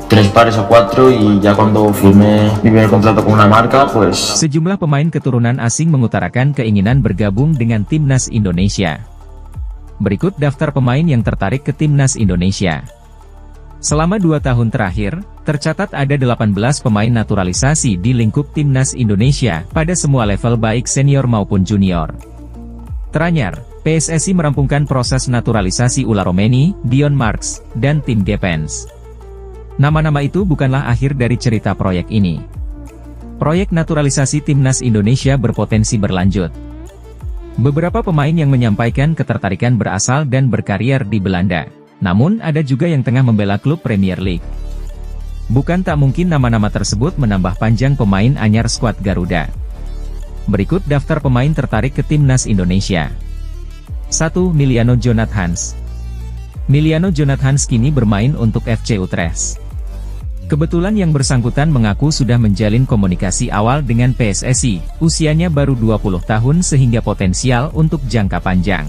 tres pares o cuatro y ya cuando firmé mi primer contrato con una marca, pues... Sejumlah pemain keturunan asing mengutarakan keinginan bergabung dengan Timnas Indonesia. Berikut daftar pemain yang tertarik ke Timnas Indonesia. Selama 2 tahun terakhir, tercatat ada 18 pemain naturalisasi di lingkup Timnas Indonesia pada semua level baik senior maupun junior. Teranyar, PSSI merampungkan proses naturalisasi Ula Romeni, Dion Marks, dan Tim Depens. Nama-nama itu bukanlah akhir dari cerita proyek ini. Proyek naturalisasi Timnas Indonesia berpotensi berlanjut. Beberapa pemain yang menyampaikan ketertarikan berasal dan berkarier di Belanda. Namun ada juga yang tengah membela klub Premier League. Bukan tak mungkin nama-nama tersebut menambah panjang pemain anyar skuad Garuda. Berikut daftar pemain tertarik ke Timnas Indonesia. 1. Miliano Jonathans. Miliano Jonathans kini bermain untuk FC Utrecht. Kebetulan yang bersangkutan mengaku sudah menjalin komunikasi awal dengan PSSI, usianya baru 20 tahun sehingga potensial untuk jangka panjang.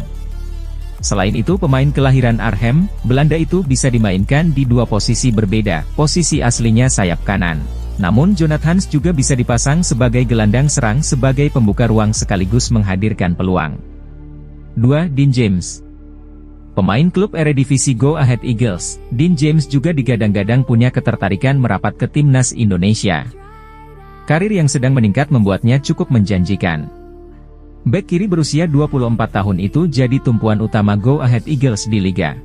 Selain itu pemain kelahiran Arnhem, Belanda itu bisa dimainkan di 2 posisi berbeda, posisi aslinya sayap kanan. Namun Jonathans juga bisa dipasang sebagai gelandang serang sebagai pembuka ruang sekaligus menghadirkan peluang. 2. Dean James. Pemain klub Eredivisie Go Ahead Eagles, Dean James juga digadang-gadang punya ketertarikan merapat ke Timnas Indonesia. Karir yang sedang meningkat membuatnya cukup menjanjikan. Bek kiri berusia 24 tahun itu jadi tumpuan utama Go Ahead Eagles di Liga.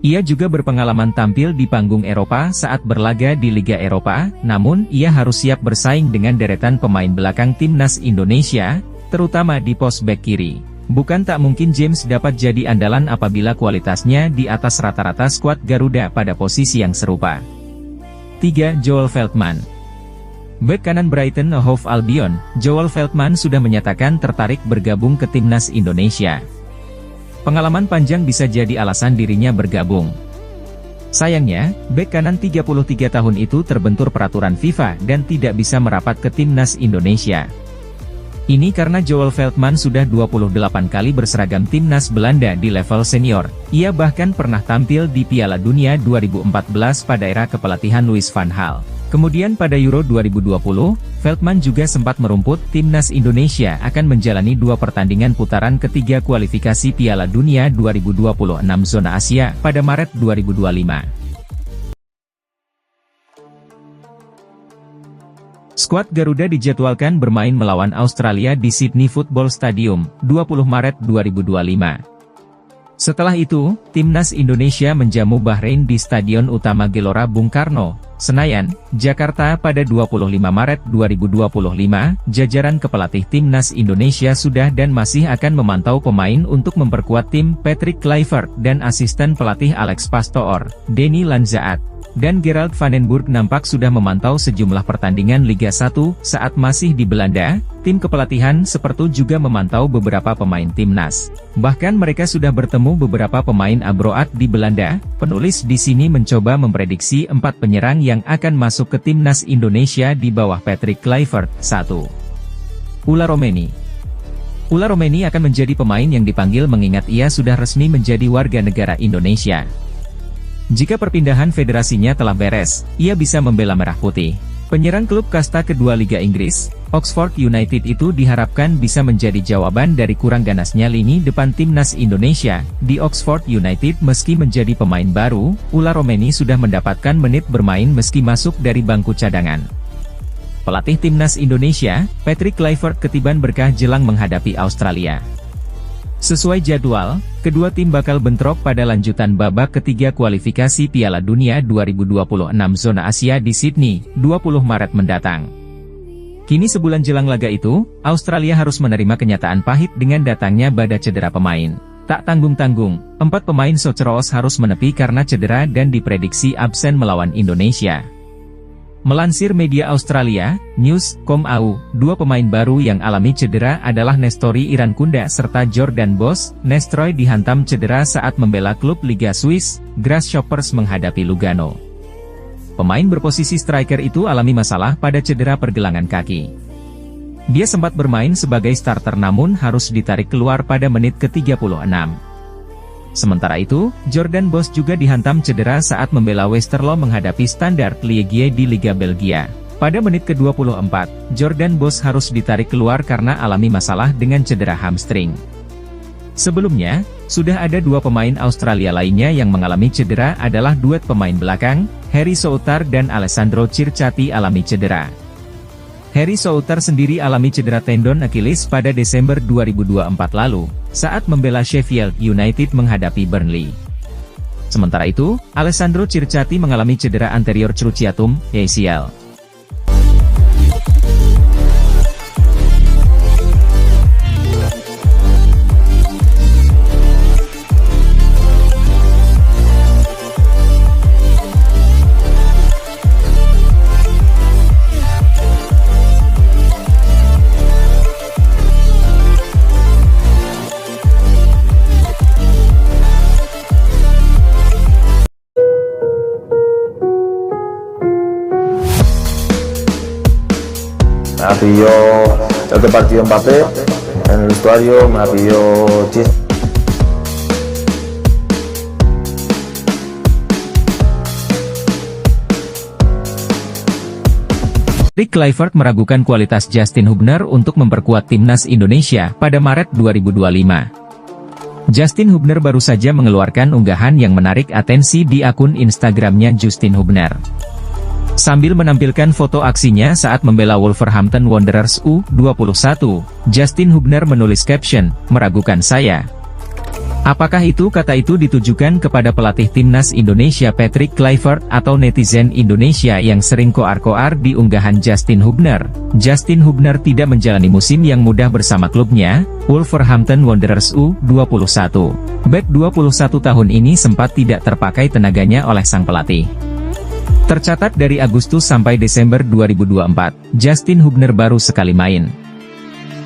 Ia juga berpengalaman tampil di panggung Eropa saat berlaga di Liga Eropa, namun ia harus siap bersaing dengan deretan pemain belakang Timnas Indonesia, terutama di pos bek kiri. Bukan tak mungkin James dapat jadi andalan apabila kualitasnya di atas rata-rata skuad Garuda pada posisi yang serupa. 3. Joel Veltman. Bek kanan Brighton & Hove Albion, Joel Veltman sudah menyatakan tertarik bergabung ke Timnas Indonesia. Pengalaman panjang bisa jadi alasan dirinya bergabung. Sayangnya, bek kanan 33 tahun itu terbentur peraturan FIFA dan tidak bisa merapat ke Timnas Indonesia. Ini karena Joel Veltman sudah 28 kali berseragam Timnas Belanda di level senior. Ia bahkan pernah tampil di Piala Dunia 2014 pada era kepelatihan Louis van Gaal. Kemudian pada Euro 2020, Veltman juga sempat merumput Timnas Indonesia akan menjalani 2 pertandingan putaran ketiga kualifikasi Piala Dunia 2026 zona Asia pada Maret 2025. Skuad Garuda dijadwalkan bermain melawan Australia di Sydney Football Stadium, 20 Maret 2025. Setelah itu, Timnas Indonesia menjamu Bahrain di Stadion Utama Gelora Bung Karno, Senayan, Jakarta pada 25 Maret 2025. Jajaran kepelatih Timnas Indonesia sudah dan masih akan memantau pemain untuk memperkuat tim. Patrick Kluivert dan asisten pelatih Alex Pastoor, Denny Lanzaat, dan Gerald van den Burg nampak sudah memantau sejumlah pertandingan Liga 1 saat masih di Belanda. Tim kepelatihan seperti juga memantau beberapa pemain timnas. Bahkan mereka sudah bertemu beberapa pemain abroad di Belanda. Penulis di sini mencoba memprediksi 4 penyerang yang akan masuk ke Timnas Indonesia di bawah Patrick Kluivert. 1. Ula Romeni. Ula Romeni akan menjadi pemain yang dipanggil mengingat ia sudah resmi menjadi warga negara Indonesia. Jika perpindahan federasinya telah beres, ia bisa membela merah putih. Penyerang klub kasta kedua Liga Inggris, Oxford United itu diharapkan bisa menjadi jawaban dari kurang ganasnya lini depan Timnas Indonesia. Di Oxford United meski menjadi pemain baru, Ula Romeni sudah mendapatkan menit bermain meski masuk dari bangku cadangan. Pelatih Timnas Indonesia, Patrick Kluivert ketiban berkah jelang menghadapi Australia. Sesuai jadwal, kedua tim bakal bentrok pada lanjutan babak ketiga kualifikasi Piala Dunia 2026 zona Asia di Sydney, 20 Maret mendatang. Kini sebulan jelang laga itu, Australia harus menerima kenyataan pahit dengan datangnya badai cedera pemain. Tak tanggung-tanggung, 4 pemain Soceros harus menepi karena cedera dan diprediksi absen melawan Indonesia. Melansir media Australia, News.com.au, 2 pemain baru yang alami cedera adalah Nestori Irankunda serta Jordan Bos. Nestroy dihantam cedera saat membela klub Liga Swiss, Grasshoppers menghadapi Lugano. Pemain berposisi striker itu alami masalah pada cedera pergelangan kaki. Dia sempat bermain sebagai starter namun harus ditarik keluar pada menit ke-36. Sementara itu, Jordan Bos juga dihantam cedera saat membela Westerlo menghadapi Standard Liège di Liga Belgia. Pada menit ke-24, Jordan Bos harus ditarik keluar karena alami masalah dengan cedera hamstring. Sebelumnya, sudah ada dua pemain Australia lainnya yang mengalami cedera adalah duet pemain belakang, Harry Souttar dan Alessandro Circati alami cedera. Harry Souttar sendiri alami cedera tendon Achilles pada Desember 2024 lalu, saat membela Sheffield United menghadapi Burnley. Sementara itu, Alessandro Circati mengalami cedera anterior cruciatum, ACL. Me la pidió el otro partido Mbappé en el vestuario, me la pidió Chis. Patrick Kluivert meragukan kualitas Justin Hubner untuk memperkuat timnas Indonesia pada Maret 2025. Justin Hubner baru saja mengeluarkan unggahan yang menarik atensi di akun Instagramnya Justin Hubner. Sambil menampilkan foto aksinya saat membela Wolverhampton Wanderers U21, Justin Hubner menulis caption, "Meragukan saya." Apakah itu kata itu ditujukan kepada pelatih timnas Indonesia Patrick Kluivert atau netizen Indonesia yang sering koar-koar di unggahan Justin Hubner? Justin Hubner tidak menjalani musim yang mudah bersama klubnya, Wolverhampton Wanderers U21. Bek 21 tahun ini sempat tidak terpakai tenaganya oleh sang pelatih. Tercatat dari Agustus sampai Desember 2024, Justin Hubner baru sekali main.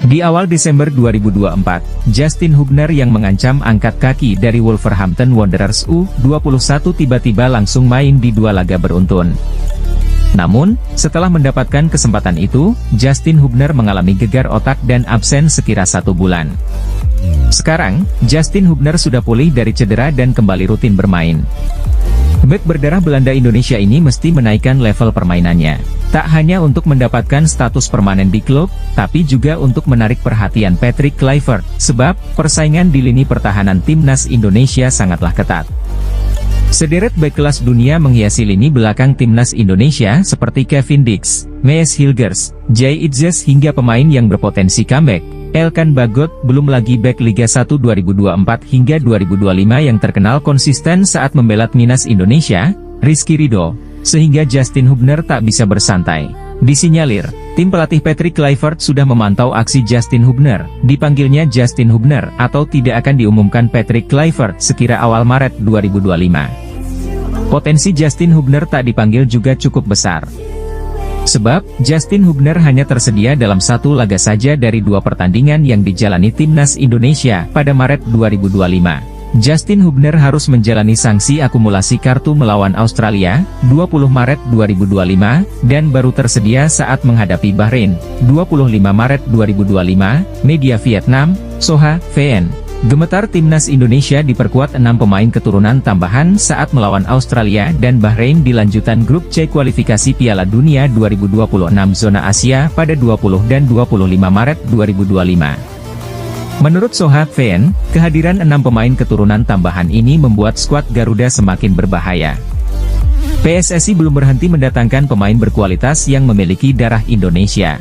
Di awal Desember 2024, Justin Hubner yang mengancam angkat kaki dari Wolverhampton Wanderers U21 tiba-tiba langsung main di dua laga beruntun. Namun, setelah mendapatkan kesempatan itu, Justin Hubner mengalami gegar otak dan absen sekira 1 bulan. Sekarang, Justin Hubner sudah pulih dari cedera dan kembali rutin bermain. Bek berdarah Belanda Indonesia ini mesti menaikkan level permainannya. Tak hanya untuk mendapatkan status permanen di klub, tapi juga untuk menarik perhatian Patrick Kluivert, sebab persaingan di lini pertahanan timnas Indonesia sangatlah ketat. Sederet bek kelas dunia menghiasi lini belakang timnas Indonesia seperti Kevin Dix, Mees Hilgers, Jay Itzes hingga pemain yang berpotensi comeback, Elkan Bagot, belum lagi bek Liga 1 2024 hingga 2025 yang terkenal konsisten saat membela timnas Indonesia, Rizky Ridho, sehingga Justin Hubner tak bisa bersantai. Disinyalir, tim pelatih Patrick Kluivert sudah memantau aksi Justin Hubner. Dipanggilnya Justin Hubner atau tidak akan diumumkan Patrick Kluivert sekira awal Maret 2025. Potensi Justin Hubner tak dipanggil juga cukup besar. Sebab, Justin Hubner hanya tersedia dalam 1 laga saja dari 2 pertandingan yang dijalani timnas Indonesia pada Maret 2025. Justin Hubner harus menjalani sanksi akumulasi kartu melawan Australia, 20 Maret 2025, dan baru tersedia saat menghadapi Bahrain, 25 Maret 2025, media Vietnam, Soha, VN. Gemetar timnas Indonesia diperkuat 6 pemain keturunan tambahan saat melawan Australia dan Bahrain di lanjutan grup C kualifikasi Piala Dunia 2026 zona Asia pada 20 dan 25 Maret 2025. Menurut Soha, VN, kehadiran 6 pemain keturunan tambahan ini membuat skuad Garuda semakin berbahaya. PSSI belum berhenti mendatangkan pemain berkualitas yang memiliki darah Indonesia.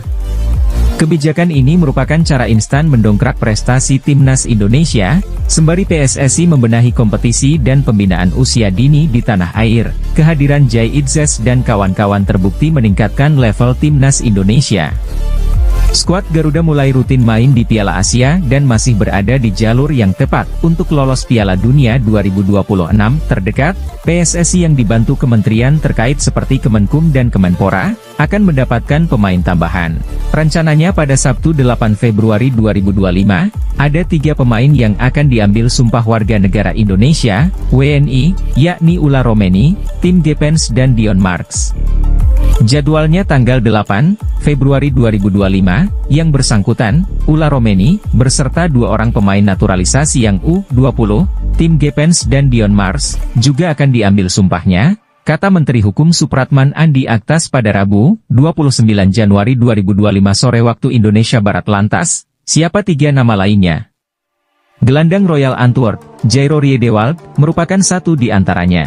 Kebijakan ini merupakan cara instan mendongkrak prestasi timnas Indonesia, sembari PSSI membenahi kompetisi dan pembinaan usia dini di tanah air. Kehadiran Jay Itzes dan kawan-kawan terbukti meningkatkan level timnas Indonesia. Skuad Garuda mulai rutin main di Piala Asia dan masih berada di jalur yang tepat untuk lolos Piala Dunia 2026 terdekat. PSSI yang dibantu kementerian terkait seperti Kemenkum dan Kemenpora, akan mendapatkan pemain tambahan. Rencananya pada Sabtu 8 Februari 2025, ada 3 pemain yang akan diambil sumpah warga negara Indonesia, WNI, yakni Ula Romeni, Tim Gepens dan Dion Marks. Jadwalnya tanggal 8 Februari 2025, yang bersangkutan, Ula Romeni, berserta 2 orang pemain naturalisasi yang U20, Tim Gepens dan Dion Mars, juga akan diambil sumpahnya, kata Menteri Hukum Supratman Andi Aktas pada Rabu, 29 Januari 2025 sore waktu Indonesia Barat. Lantas, siapa 3 nama lainnya? Gelandang Royal Antwerp, Jairo Riedewald, merupakan satu di antaranya.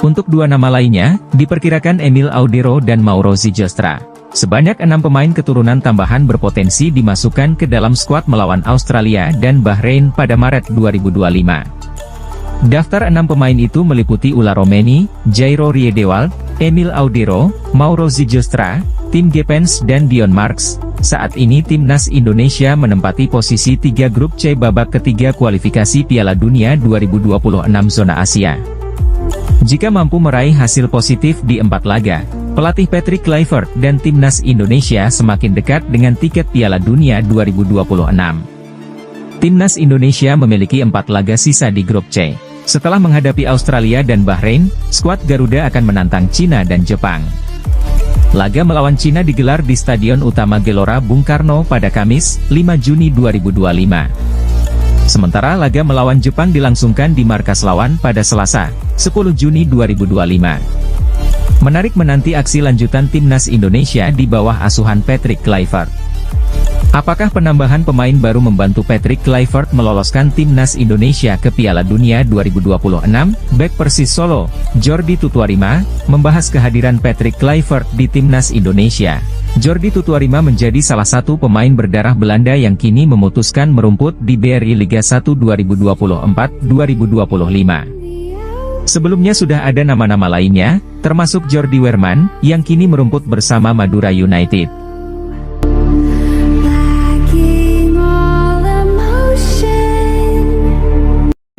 Untuk 2 nama lainnya, diperkirakan Emil Audero dan Mauro Zijlstra. Sebanyak 6 pemain keturunan tambahan berpotensi dimasukkan ke dalam skuad melawan Australia dan Bahrain pada Maret 2025. Daftar 6 pemain itu meliputi Ulla Romeni, Jairo Riedewald, Emil Audero, Mauro Zijlstra, Tim Gepens dan Dion Mars. Saat ini Timnas Indonesia menempati posisi 3 grup C babak ketiga kualifikasi Piala Dunia 2026 zona Asia. Jika mampu meraih hasil positif di 4 laga, pelatih Patrick Kluivert dan Timnas Indonesia semakin dekat dengan tiket Piala Dunia 2026. Timnas Indonesia memiliki 4 laga sisa di grup C. Setelah menghadapi Australia dan Bahrain, skuad Garuda akan menantang Cina dan Jepang. Laga melawan Cina digelar di Stadion Utama Gelora Bung Karno pada Kamis, 5 Juni 2025. Sementara laga melawan Jepang dilangsungkan di Markas Lawan pada Selasa, 10 Juni 2025. Menarik menanti aksi lanjutan Timnas Indonesia di bawah asuhan Patrick Kluivert. Apakah penambahan pemain baru membantu Patrick Kluivert meloloskan Timnas Indonesia ke Piala Dunia 2026? Bek Persis Solo, Jordi Tutuarima, membahas kehadiran Patrick Kluivert di Timnas Indonesia. Jordi Tutuarima menjadi salah satu pemain berdarah Belanda yang kini memutuskan merumput di BRI Liga 1 2024-2025. Sebelumnya sudah ada nama-nama lainnya, termasuk Jordi Weerman, yang kini merumput bersama Madura United.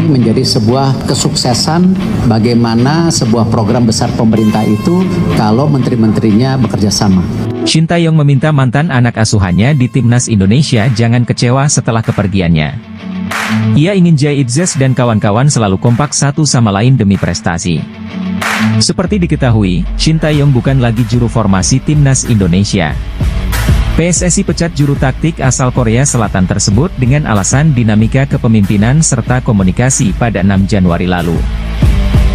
Menjadi sebuah kesuksesan bagaimana sebuah program besar pemerintah itu kalau menteri-menterinya bekerja sama. Shin Tae-yong meminta mantan anak asuhannya di Timnas Indonesia jangan kecewa setelah kepergiannya. Ia ingin Jay Itzes dan kawan-kawan selalu kompak satu sama lain demi prestasi. Seperti diketahui, Shin Tae-yong bukan lagi juru formasi Timnas Indonesia. PSSI pecat juru taktik asal Korea Selatan tersebut dengan alasan dinamika kepemimpinan serta komunikasi pada 6 Januari lalu.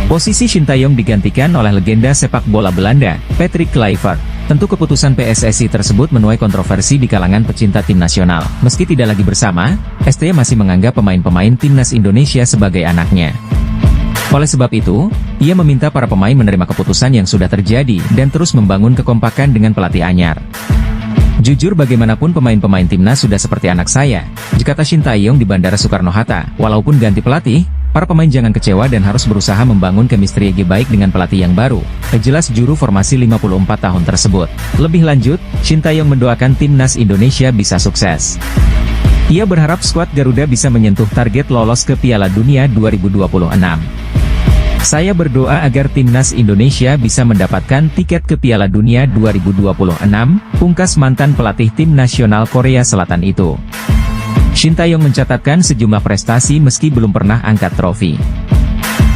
Posisi Shin Tae-yong digantikan oleh legenda sepak bola Belanda, Patrick Kluivert. Tentu keputusan PSSI tersebut menuai kontroversi di kalangan pecinta tim nasional. Meski tidak lagi bersama, STY masih menganggap pemain-pemain Timnas Indonesia sebagai anaknya. Oleh sebab itu, ia meminta para pemain menerima keputusan yang sudah terjadi dan terus membangun kekompakan dengan pelatih anyar. Jujur bagaimanapun pemain-pemain timnas sudah seperti anak saya, kata Shin Tae-yong di Bandara Soekarno-Hatta. Walaupun ganti pelatih, para pemain jangan kecewa dan harus berusaha membangun chemistry yang baik dengan pelatih yang baru, jelas juru formasi 54 tahun tersebut. Lebih lanjut, Shin Tae-yong mendoakan Timnas Indonesia bisa sukses. Ia berharap skuad Garuda bisa menyentuh target lolos ke Piala Dunia 2026. Saya berdoa agar Timnas Indonesia bisa mendapatkan tiket ke Piala Dunia 2026, pungkas mantan pelatih tim nasional Korea Selatan itu. Shin Tae-yong mencatatkan sejumlah prestasi meski belum pernah angkat trofi.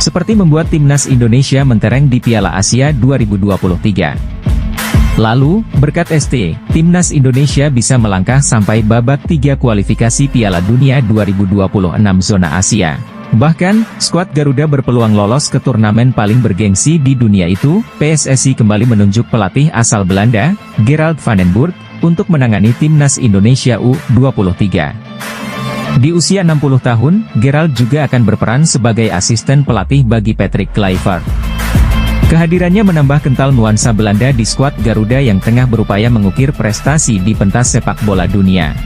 Seperti membuat Timnas Indonesia mentereng di Piala Asia 2023. Lalu, berkat ST, Timnas Indonesia bisa melangkah sampai babak 3 kualifikasi Piala Dunia 2026 zona Asia. Bahkan, skuad Garuda berpeluang lolos ke turnamen paling bergengsi di dunia itu. PSSI kembali menunjuk pelatih asal Belanda, Gerald van den Burg, untuk menangani Timnas Indonesia U23. Di usia 60 tahun, Gerald juga akan berperan sebagai asisten pelatih bagi Patrick Kluivert. Kehadirannya menambah kental nuansa Belanda di skuad Garuda yang tengah berupaya mengukir prestasi di pentas sepak bola dunia.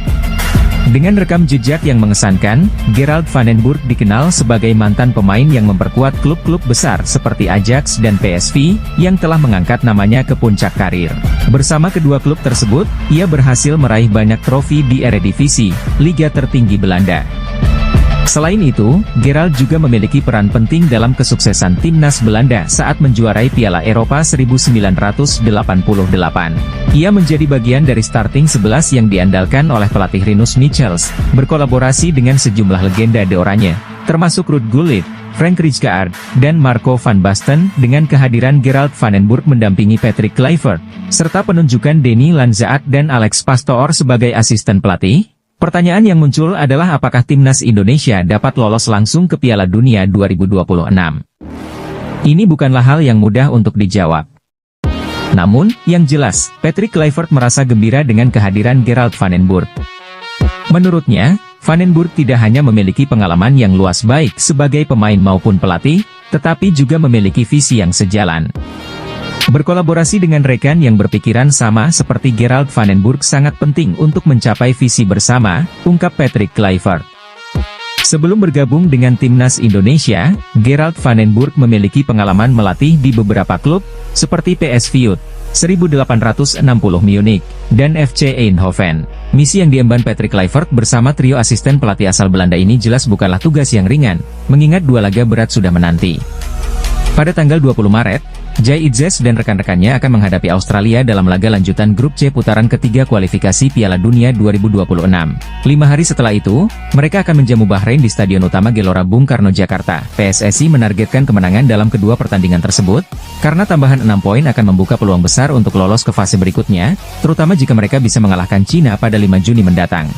Dengan rekam jejak yang mengesankan, Gerald van den Burg dikenal sebagai mantan pemain yang memperkuat klub-klub besar seperti Ajax dan PSV, yang telah mengangkat namanya ke puncak karir. Bersama kedua klub tersebut, ia berhasil meraih banyak trofi di Eredivisie, liga tertinggi Belanda. Selain itu, Gerald juga memiliki peran penting dalam kesuksesan timnas Belanda saat menjuarai Piala Eropa 1988. Ia menjadi bagian dari starting 11 yang diandalkan oleh pelatih Rinus Michels, berkolaborasi dengan sejumlah legenda de Oranje, termasuk Ruud Gullit, Frank Rijkaard, dan Marco van Basten. Dengan kehadiran Gerald van den Burg mendampingi Patrick Kluivert, serta penunjukan Denny Lanzaat dan Alex Pastoor sebagai asisten pelatih, Pertanyaan yang muncul adalah apakah timnas Indonesia dapat lolos langsung ke Piala Dunia 2026? Ini bukanlah hal yang mudah untuk dijawab. Namun, yang jelas, Patrick Kluivert merasa gembira dengan kehadiran Gerald van den Burg. Menurutnya, Van den Burg tidak hanya memiliki pengalaman yang luas baik sebagai pemain maupun pelatih, tetapi juga memiliki visi yang sejalan. Berkolaborasi dengan rekan yang berpikiran sama seperti Gerald van den Burg sangat penting untuk mencapai visi bersama, ungkap Patrick Kluivert. Sebelum bergabung dengan timnas Indonesia, Gerald van den Burg memiliki pengalaman melatih di beberapa klub, seperti PSV 1860 Munich, dan FC Eindhoven. Misi yang diemban Patrick Kluivert bersama trio asisten pelatih asal Belanda ini jelas bukanlah tugas yang ringan, mengingat 2 laga berat sudah menanti. Pada tanggal 20 Maret, Jay Itzes dan rekan-rekannya akan menghadapi Australia dalam laga lanjutan Grup C putaran ketiga kualifikasi Piala Dunia 2026. 5 hari setelah itu, mereka akan menjamu Bahrain di Stadion Utama Gelora Bung Karno, Jakarta. PSSI menargetkan kemenangan dalam kedua pertandingan tersebut, karena tambahan 6 poin akan membuka peluang besar untuk lolos ke fase berikutnya, terutama jika mereka bisa mengalahkan Cina pada 5 Juni mendatang.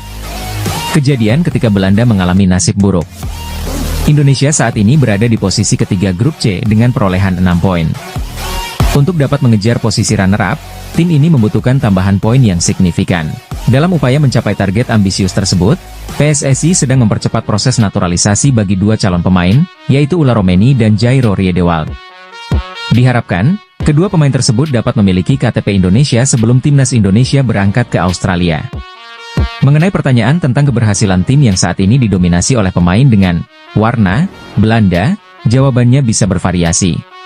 Kejadian ketika Belanda mengalami nasib buruk. Indonesia saat ini berada di posisi ketiga Grup C dengan perolehan 6 poin. Untuk dapat mengejar posisi runner-up, tim ini membutuhkan tambahan poin yang signifikan. Dalam upaya mencapai target ambisius tersebut, PSSI sedang mempercepat proses naturalisasi bagi 2 calon pemain, yaitu Ula Romeni dan Jairo Riedewald. Diharapkan, kedua pemain tersebut dapat memiliki KTP Indonesia sebelum timnas Indonesia berangkat ke Australia. Mengenai pertanyaan tentang keberhasilan tim yang saat ini didominasi oleh pemain dengan warna Belanda, jawabannya bisa bervariasi.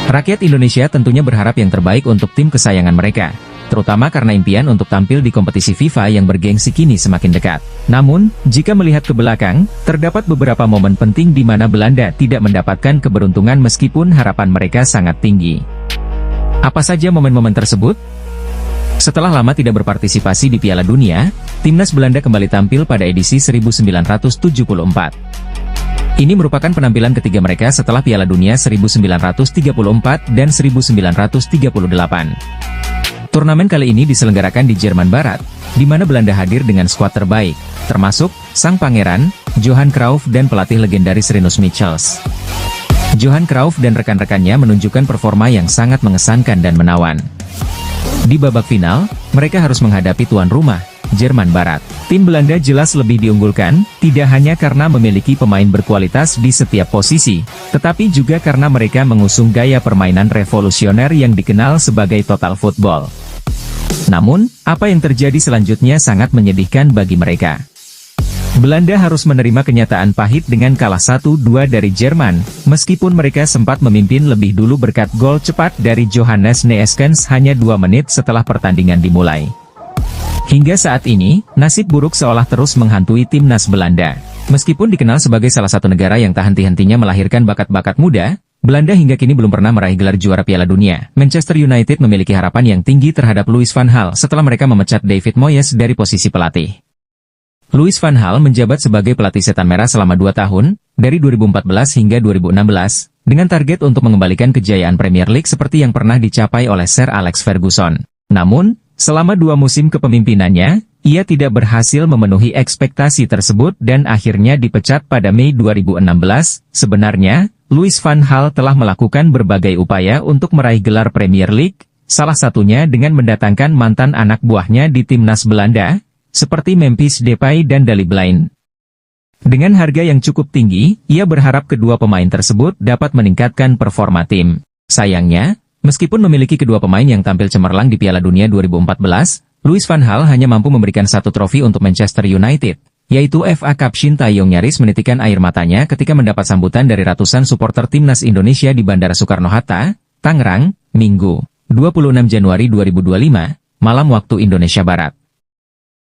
Rakyat Indonesia tentunya berharap yang terbaik untuk tim kesayangan mereka, terutama karena impian untuk tampil di kompetisi FIFA yang bergengsi kini semakin dekat. Namun, jika melihat ke belakang, terdapat beberapa momen penting di mana Belanda tidak mendapatkan keberuntungan meskipun harapan mereka sangat tinggi. Apa saja momen-momen tersebut? Setelah lama tidak berpartisipasi di Piala Dunia, timnas Belanda kembali tampil pada edisi 1974. Ini merupakan penampilan ketiga mereka setelah Piala Dunia 1934 dan 1938. Turnamen kali ini diselenggarakan di Jerman Barat, di mana Belanda hadir dengan skuad terbaik, termasuk sang pangeran, Johan Cruyff dan pelatih legendaris Rinus Michels. Johan Cruyff dan rekan-rekannya menunjukkan performa yang sangat mengesankan dan menawan. Di babak final, mereka harus menghadapi tuan rumah, Jerman Barat. Tim Belanda jelas lebih diunggulkan, tidak hanya karena memiliki pemain berkualitas di setiap posisi, tetapi juga karena mereka mengusung gaya permainan revolusioner yang dikenal sebagai total football. Namun, apa yang terjadi selanjutnya sangat menyedihkan bagi mereka. Belanda harus menerima kenyataan pahit dengan kalah 1-2 dari Jerman, meskipun mereka sempat memimpin lebih dulu berkat gol cepat dari Johannes Neeskens hanya 2 menit setelah pertandingan dimulai. Hingga saat ini, nasib buruk seolah terus menghantui timnas Belanda. Meskipun dikenal sebagai salah satu negara yang tak henti-hentinya melahirkan bakat-bakat muda, Belanda hingga kini belum pernah meraih gelar juara Piala Dunia. Manchester United memiliki harapan yang tinggi terhadap Louis van Gaal setelah mereka memecat David Moyes dari posisi pelatih. Louis van Gaal menjabat sebagai pelatih Setan Merah selama 2 tahun, dari 2014 hingga 2016, dengan target untuk mengembalikan kejayaan Premier League seperti yang pernah dicapai oleh Sir Alex Ferguson. Namun, selama 2 musim kepemimpinannya, ia tidak berhasil memenuhi ekspektasi tersebut dan akhirnya dipecat pada Mei 2016. Sebenarnya, Louis van Gaal telah melakukan berbagai upaya untuk meraih gelar Premier League, salah satunya dengan mendatangkan mantan anak buahnya di timnas Belanda, seperti Memphis Depay dan Daley Blind. Dengan harga yang cukup tinggi, ia berharap kedua pemain tersebut dapat meningkatkan performa tim. Sayangnya, meskipun memiliki kedua pemain yang tampil cemerlang di Piala Dunia 2014, Louis van Gaal hanya mampu memberikan 1 trofi untuk Manchester United, yaitu FA Cup. Shin Tae-yong nyaris menitikan air matanya ketika mendapat sambutan dari ratusan supporter timnas Indonesia di Bandara Soekarno-Hatta, Tangerang, Minggu, 26 Januari 2025, malam waktu Indonesia Barat.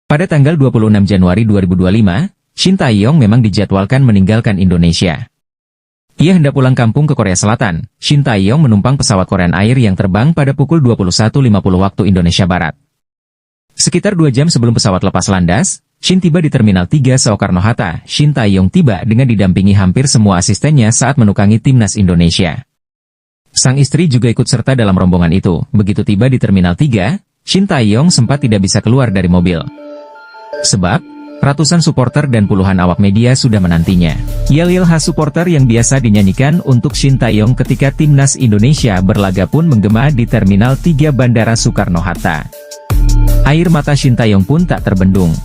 Pada tanggal 26 Januari 2025, Shin Tae-yong memang dijadwalkan meninggalkan Indonesia. Ia hendak pulang kampung ke Korea Selatan. Shin Tae-yong menumpang pesawat Korean Air yang terbang pada pukul 21.50 waktu Indonesia Barat. Sekitar 2 jam sebelum pesawat lepas landas, Shin tiba di Terminal 3 Soekarno-Hatta. Shin Tae-yong tiba dengan didampingi hampir semua asistennya saat menukangi timnas Indonesia. Sang istri juga ikut serta dalam rombongan itu. Begitu tiba di Terminal 3, Shin Tae-yong sempat tidak bisa keluar dari mobil. Sebab, Ratusan supporter dan puluhan awak media sudah menantinya. Yel-yel khas supporter yang biasa dinyanyikan untuk Shin Tae-yong ketika timnas Indonesia berlaga pun menggema di Terminal 3 Bandara Soekarno-Hatta. Air mata Shin Tae-yong pun tak terbendung.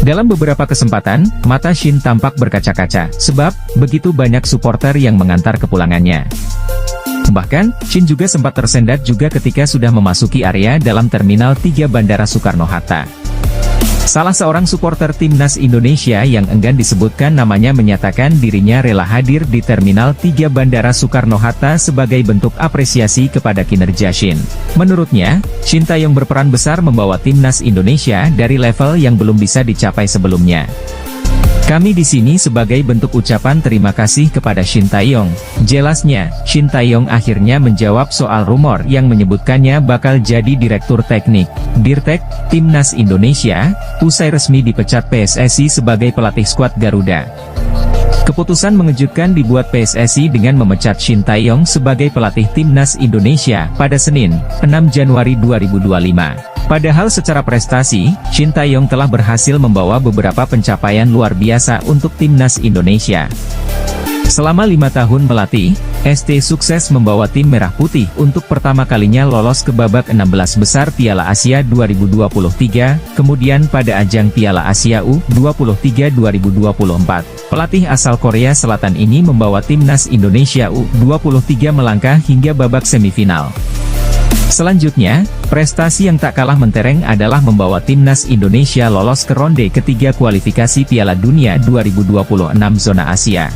Dalam beberapa kesempatan, mata Shin tampak berkaca-kaca, sebab begitu banyak supporter yang mengantar kepulangannya. Bahkan, Shin juga sempat tersendat juga ketika sudah memasuki area dalam Terminal 3 Bandara Soekarno-Hatta. Salah seorang supporter timnas Indonesia yang enggan disebutkan namanya menyatakan dirinya rela hadir di Terminal 3 Bandara Soekarno-Hatta sebagai bentuk apresiasi kepada kinerja Shin. Menurutnya, Shin Tae-yong berperan besar membawa timnas Indonesia dari level yang belum bisa dicapai sebelumnya. Kami di sini sebagai bentuk ucapan terima kasih kepada Shin Tae-yong. Jelasnya, Shin Tae-yong akhirnya menjawab soal rumor yang menyebutkannya bakal jadi Direktur Teknik, Dirtek, Timnas Indonesia, usai resmi dipecat PSSI sebagai pelatih skuad Garuda. Keputusan mengejutkan dibuat PSSI dengan memecat Shin Tae-yong sebagai pelatih Timnas Indonesia pada Senin, 6 Januari 2025. Padahal secara prestasi, Shin Tae-yong telah berhasil membawa beberapa pencapaian luar biasa untuk Timnas Indonesia. Selama 5 tahun melatih, ST sukses membawa tim Merah Putih untuk pertama kalinya lolos ke babak 16 besar Piala Asia 2023, kemudian pada ajang Piala Asia U23 2024. Pelatih asal Korea Selatan ini membawa timnas Indonesia U23 melangkah hingga babak semifinal. Selanjutnya, prestasi yang tak kalah mentereng adalah membawa timnas Indonesia lolos ke ronde ketiga kualifikasi Piala Dunia 2026 zona Asia.